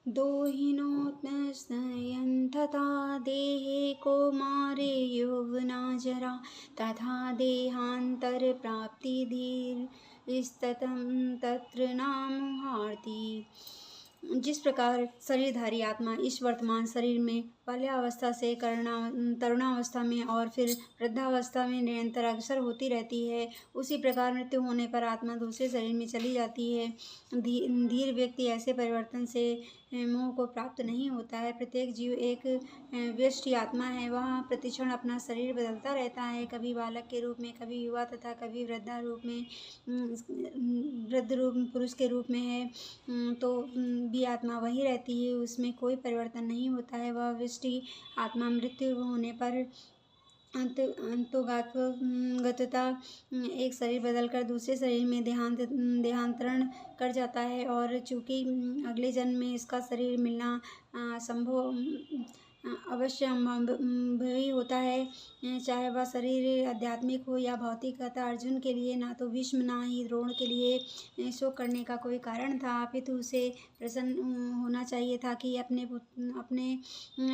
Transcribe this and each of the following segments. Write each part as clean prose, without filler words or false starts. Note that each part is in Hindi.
दोहिनोत्नस्तयन् तथा देहे कौमारे यौवना जरा तथा देहान्तरप्राप्तिधीर्स्ततं तत्र नामुहार्ति। जिस प्रकार शरीरधारी आत्मा इस वर्तमान शरीर में बाल्यावस्था से तरुणावस्था में और फिर वृद्धावस्था में निरंतर अग्रसर होती रहती है, उसी प्रकार मृत्यु होने पर आत्मा दूसरे शरीर में चली जाती है। धीर व्यक्ति ऐसे परिवर्तन से मोह को प्राप्त नहीं होता है। प्रत्येक जीव एक व्यष्टि आत्मा है। वह प्रतिक्षण अपना शरीर बदलता रहता है, कभी बालक के रूप में, कभी युवा तथा कभी वृद्धा रूप में, वृद्ध रूप पुरुष के रूप में है तो भी आत्मा वही रहती है, उसमें कोई परिवर्तन नहीं होता है। वह व्यष्टि आत्मा मृत्यु होने पर अंतोगतता एक शरीर बदलकर दूसरे शरीर में देहांतरण कर जाता है और चूँकि अगले जन्म में इसका शरीर मिलना संभव अवश्य ही होता है, चाहे वह शरीर आध्यात्मिक हो या भौतिक। अतः अर्जुन के लिए ना तो भीष्म ना ही द्रोण के लिए शोक करने का कोई कारण था, अपितु उसे प्रसन्न होना चाहिए था कि अपने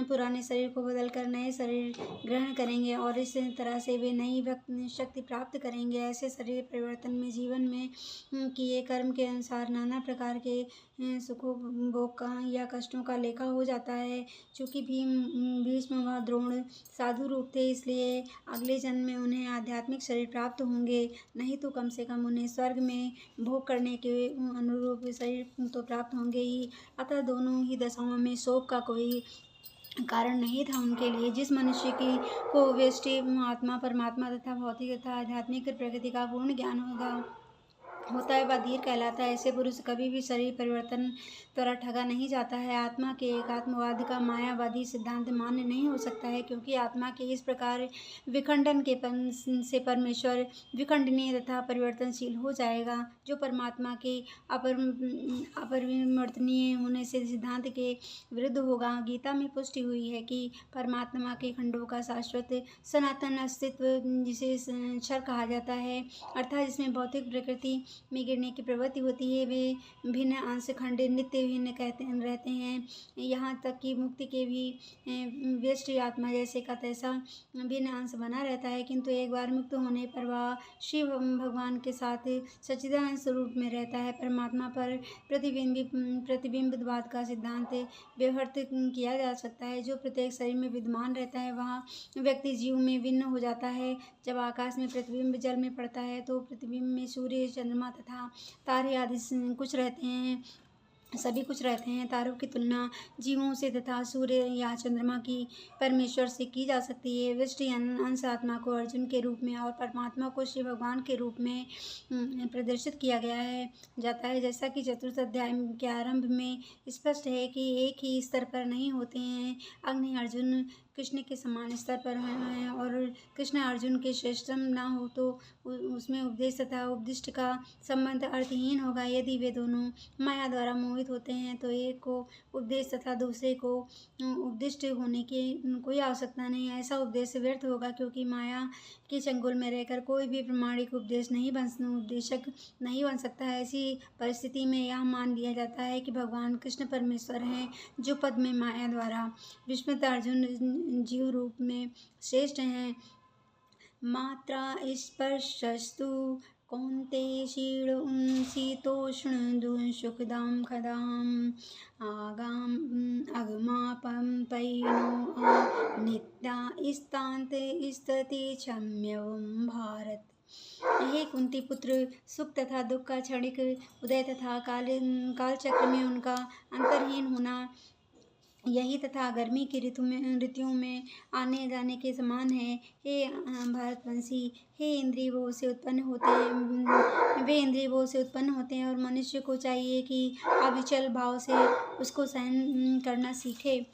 पुराने शरीर को बदलकर नए शरीर ग्रहण करेंगे और इस तरह से वे नई शक्ति प्राप्त करेंगे। ऐसे शरीर परिवर्तन में जीवन में किए कर्म के अनुसार नाना प्रकार के सुखों भोग का या कष्टों का लेखा हो जाता है। चूँकि भीष्म व द्रोण साधु रूप थे, इसलिए अगले जन्म में उन्हें आध्यात्मिक शरीर प्राप्त होंगे, नहीं तो कम से कम उन्हें स्वर्ग में भोग करने के अनुरूप शरीर तो प्राप्त होंगे ही। अतः दोनों ही दशाओं में शोक का कोई कारण नहीं था उनके लिए। जिस मनुष्य की को व्यष्टि आत्मा, परमात्मा तथा भौतिक तथा आध्यात्मिक प्रकृति का पूर्ण ज्ञान होता है वह धीर कहलाता है। ऐसे पुरुष कभी भी शरीर परिवर्तन द्वारा ठगा नहीं जाता है। आत्मा के एकात्मवाद का मायावादी सिद्धांत मान्य नहीं हो सकता है, क्योंकि आत्मा के इस प्रकार विखंडन के से परमेश्वर विखंडनीय तथा परिवर्तनशील हो जाएगा, जो परमात्मा के अपरिवर्तनीय होने से सिद्धांत के विरुद्ध होगा। गीता में पुष्टि हुई है कि परमात्मा के खंडों का शाश्वत सनातन अस्तित्व, जिसे क्षर कहा जाता है, अर्थात जिसमें भौतिक प्रकृति में गिरने की प्रवृत्ति होती है, वे भिन्न अंश खंड नित्य भिन्न रहते हैं। यहाँ तक कि मुक्ति के भी व्यष्टि आत्मा जैसे का तैसा भिन्न अंश बना रहता है, किंतु एक बार मुक्त होने पर वह शिव भगवान के साथ सच्चिदानंद स्वरूप में रहता है। परमात्मा पर प्रतिबिंबवाद का सिद्धांत व्यवहृत किया जा सकता है। जो प्रत्येक शरीर में विद्यमान रहता है, वह व्यक्ति जीव में भिन्न हो जाता है। जब आकाश में प्रतिबिंब जल में पड़ता है तो प्रतिबिंब में सूर्य, चंद्रमा तथा तारे आदि सभी कुछ रहते हैं। तारों की तुलना जीवों से तथा सूर्य या चंद्रमा की परमेश्वर से की जा सकती है। व्यष्टि अंश आत्मा को अर्जुन के रूप में और परमात्मा को श्री भगवान के रूप में प्रदर्शित किया जाता है। जैसा कि चतुर्थ अध्याय के आरंभ में स्पष्ट है कि एक ही स्तर पर नहीं होते हैं। अग्नि अर्जुन कृष्ण के समान स्तर पर हैं और कृष्ण अर्जुन के श्रेष्ठतम न हो तो उसमें उपदेश तथा उपदिष्ट का संबंध अर्थहीन होगा। यदि वे दोनों माया द्वारा मोहित होते हैं तो एक को उपदेश तथा दूसरे को उपदिष्ट होने की कोई आवश्यकता नहीं। ऐसा उपदेश व्यर्थ होगा, क्योंकि माया के चंगुल में रहकर कोई भी प्रामाणिक उपदेशक नहीं बन सकता है। ऐसी परिस्थिति में यह मान लिया जाता है कि भगवान कृष्ण परमेश्वर हैं, जो पद में माया द्वारा विस्मृत अर्जुन जीव रूप में श्रेष्ठ हैं। मात्रा स्पर्शस्तु कौन्तेय शीतोष्ण सुखदां खदां अगमापम्पैनो नित्या स्तान्त स्तति क्षम्यवं भारत। हे कुंती पुत्र, सुख तथा दुख का क्षणिक उदय तथा कालचक्र में उनका अंतरहीन होना, यही तथा गर्मी की ऋतुओं में आने जाने के समान है। हे भारतवंशी, वे इंद्रिय भोग से उत्पन्न होते हैं और मनुष्य को चाहिए कि अविचल भाव से उसको सहन करना सीखे,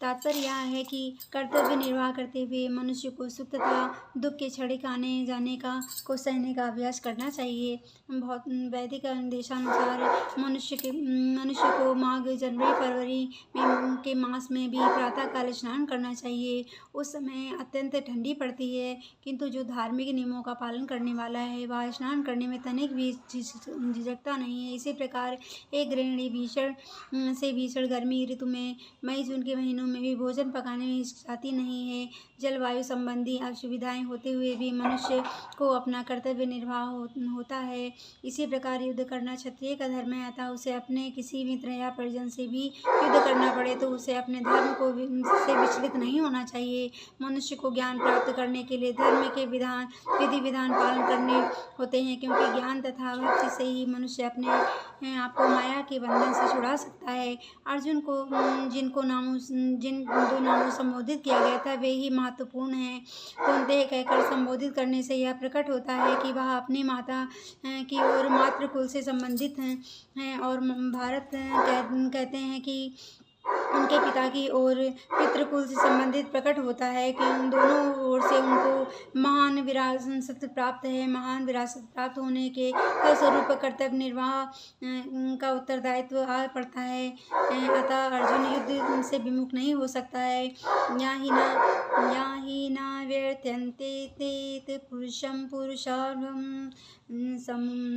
तात्पर्य यह है कि कर्तव्य निर्वाह करते हुए मनुष्य को सुख तथा दुख के क्षणिक आने जाने का को सहने का अभ्यास करना चाहिए। बहुत वैदिक निर्देशानुसार मनुष्य को माघ, जनवरी, फरवरी के मास में भी प्रातःकाल स्नान करना चाहिए। उस समय अत्यंत ठंडी पड़ती है, किंतु जो धार्मिक नियमों का पालन करने वाला है वह स्नान करने में तनिक भी झिझकता नहीं है। इसी प्रकार एक गृहिणी भीषण गर्मी ऋतु में मई जून के महीनों में भी भोजन पकाने में हिचकिचाती नहीं है। जलवायु संबंधी असुविधाएं होते हुए भी मनुष्य को अपना कर्तव्य निर्वाह होता है। इसी प्रकार युद्ध करना क्षत्रिय का धर्म है, अतः उसे अपने किसी मित्र या परिजन से भी युद्ध करना पड़े तो उसे अपने धर्म को से विचलित नहीं होना चाहिए। मनुष्य को ज्ञान प्राप्त करने के लिए धर्म के विधि विधान पालन करने होते हैं, क्योंकि ज्ञान तथा भक्ति से ही मनुष्य अपने आप को माया के बंधन से छुड़ा सकता है। अर्जुन को जिन दो नामों संबोधित किया गया था वे ही महत्वपूर्ण हैं। कौन्तेय कहकर संबोधित करने से यह प्रकट होता है कि वह अपनी माता की ओर मातृकुल से संबंधित हैं और भारत कहते हैं कि उनके पिता की ओर पितृकुल से संबंधित प्रकट होता है कि उन दोनों ओर से उनको महान विरासत प्राप्त है। महान विरासत प्राप्त होने के फलस्वरूप कर्तव्य निर्वाह का उत्तरदायित्व आ पड़ता है। अतः अर्जुन युद्ध से विमुख नहीं हो सकता है। या ही न व्यर्थ्यन्ते तेत पुरुषं पुरुषार्थं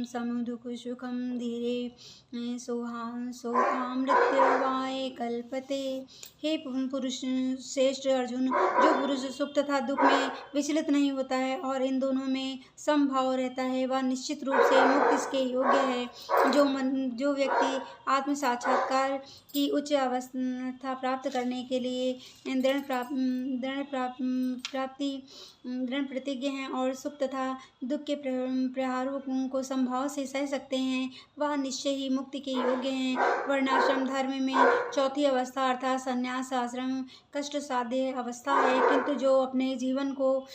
समुदुख सुखम धीरे सोहामृत्युर्वाये कल्पते। हे पुरुष श्रेष्ठ अर्जुन, जो पुरुष सुख तथा दुख में विचलित नहीं होता है और इन दोनों में समभाव रहता है वह निश्चित रूप से मुक्ति के योग्य है। जो व्यक्ति आत्म साक्षात्कार की उच्च अवस्था प्राप्त करने के लिए दृढ़ प्रतिज्ञ हैं और सुख तथा दुख के प्रहारों को संभाव से सह सकते हैं, वह निश्चय ही मुक्ति के योग्य हैं। वर्णाश्रम धर्म में चौथी अवस्था अर्थात संन्यास आश्रम कष्ट साध्य अवस्था है, किंतु जो अपने जीवन को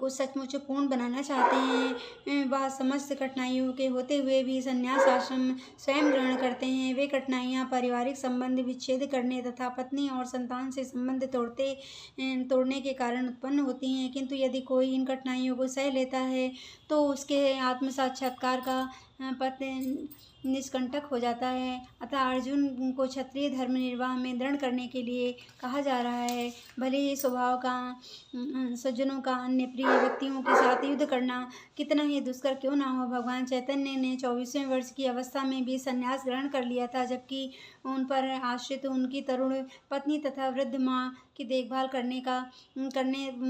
सचमुच पूर्ण बनाना चाहते हैं वह समस्त कठिनाइयों के होते हुए भी संन्यास आश्रम स्वयं ग्रहण करते हैं। वे कठिनाइयाँ पारिवारिक संबंध विच्छेद करने तथा पत्नी और संतान से संबंध तोड़ने के कारण उत्पन्न होती हैं, किंतु यदि कोई इन कठिनाइयों को सह लेता है तो उसके आत्म साक्षात्कार का पथ निष्कंटक हो जाता है। अतः अर्जुन को क्षत्रिय धर्म निर्वाह में दृढ़ करने के लिए कहा जा रहा है। भले ही स्वभाव का सज्जनों का अन्य प्रिय व्यक्तियों के साथ युद्ध करना कितना ही दुष्कर क्यों ना हो, भगवान चैतन्य ने 24वें वर्ष की अवस्था में भी संन्यास ग्रहण कर लिया था, जबकि उन पर आश्रित उनकी तरुण पत्नी तथा वृद्ध माँ की देखभाल करने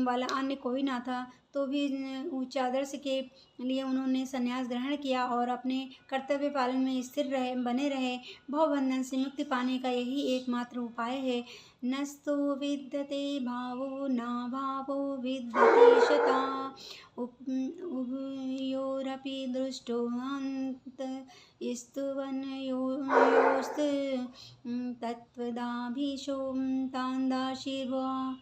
वाला अन्य कोई ना था। तो भी उच्च आदर्श के लिए उन्होंने संन्यास ग्रहण किया और अपने कर्तव्य पालन में स्थिर बने रहे। भवबंधन से मुक्ति पाने का यही एकमात्र उपाय है। नस्तु विद्यते भावो न भावो विद्यते शता उभयोरपि दृष्टोऽन्त स्तुवनयोस्त तत्वदाभीशो तान्दाशिर्वा।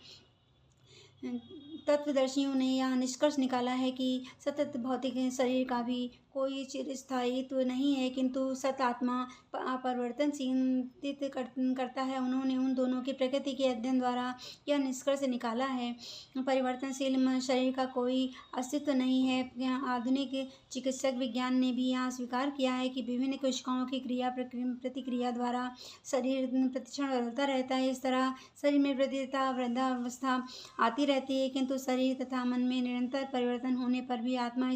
तत्वदर्शियों ने यह निष्कर्ष निकाला है कि सतत भौतिक शरीर का भी कोई चिरस्थायित्व नहीं है, किंतु सत आत्मा अपरिवर्तनशील करता है। उन्होंने उन दोनों की प्रकृति के अध्ययन द्वारा यह निष्कर्ष निकाला है। परिवर्तनशील शरीर का कोई अस्तित्व नहीं है। आधुनिक चिकित्सक विज्ञान ने भी यह स्वीकार किया है कि विभिन्न कोशिकाओं की क्रिया प्रतिक्रिया द्वारा शरीर प्रतिक्षण बदलता रहता है। इस तरह शरीर में वृद्धि तथा वृद्धावस्था आती रहती है, किंतु शरीर तथा मन में निरंतर परिवर्तन होने पर भी आत्मा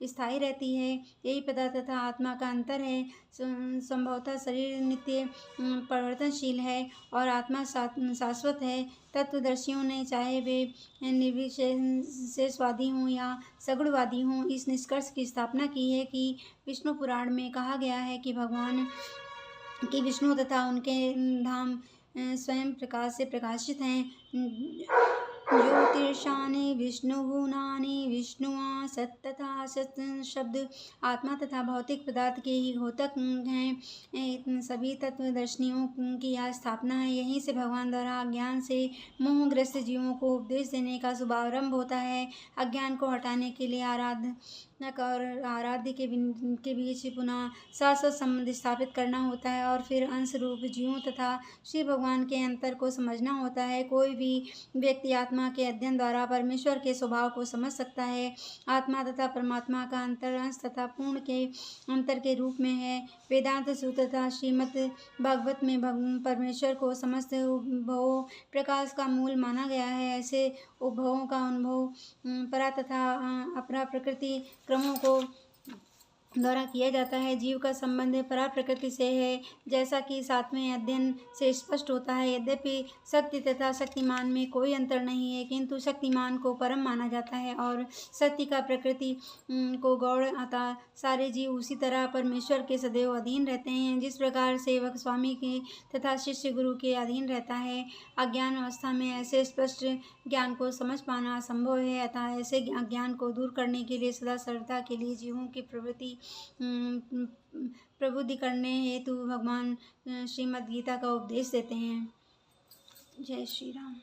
स्थायी रहती है। यही पदार्थ तथा आत्मा का अंतर है। संभवतः शरीर नित्य परिवर्तनशील है और आत्मा शाश्वत है। तत्वदर्शियों ने, चाहे वे निर्विशेषवादी हों या सगुणवादी हों, इस निष्कर्ष की स्थापना की है कि विष्णु पुराण में कहा गया है कि भगवान कि विष्णु तथा उनके धाम स्वयं प्रकाश से प्रकाशित हैं। ज्योतिषानि विष्णुगुणानि विष्णुआ सत तथा सत शब्द आत्मा तथा भौतिक पदार्थ के ही घोतक हैं। सभी तत्वदर्शियों की यह स्थापना है। यहीं से भगवान द्वारा अज्ञान से मोहग्रस्त जीवों को उपदेश देने का शुभारंभ होता है। अज्ञान को हटाने के लिए आराधक और आराध्य के बीच पुनः शाश्वत संबंध स्थापित करना होता है और फिर अंश रूप जीवों तथा श्री भगवान के अंतर को समझना होता है। कोई भी व्यक्ति आत्मा के अध्ययन द्वारा परमेश्वर के स्वभाव को समझ सकता है। आत्मा तथा परमात्मा का अंतर अंश तथा पूर्ण के अंतर के रूप में है। वेदांत सूत्र तथा श्रीमद् भागवत में परमेश्वर को समस्त उद्भवों प्रकाश का मूल माना गया है। ऐसे उद्भवों का अनुभव परा तथा अपरा प्रकृति क्रमों को द्वारा किया जाता है। जीव का संबंध परा प्रकृति से है, जैसा कि सातवें अध्ययन से स्पष्ट होता है। यद्यपि शक्ति तथा शक्तिमान में कोई अंतर नहीं है, किंतु शक्तिमान को परम माना जाता है और शक्ति का प्रकृति को गौण। अतः सारे जीव उसी तरह परमेश्वर के सदैव अधीन रहते हैं, जिस प्रकार सेवक स्वामी के तथा शिष्य गुरु के अधीन रहता है। अज्ञान अवस्था में ऐसे स्पष्ट ज्ञान को समझ पाना असंभव है। अतः ऐसे अज्ञान को दूर करने के लिए सदा सर्वदा के लिए जीवों की प्रवृत्ति प्रबुद्धि करने हेतु भगवान श्रीमद् गीता का उपदेश देते हैं। जय श्री राम।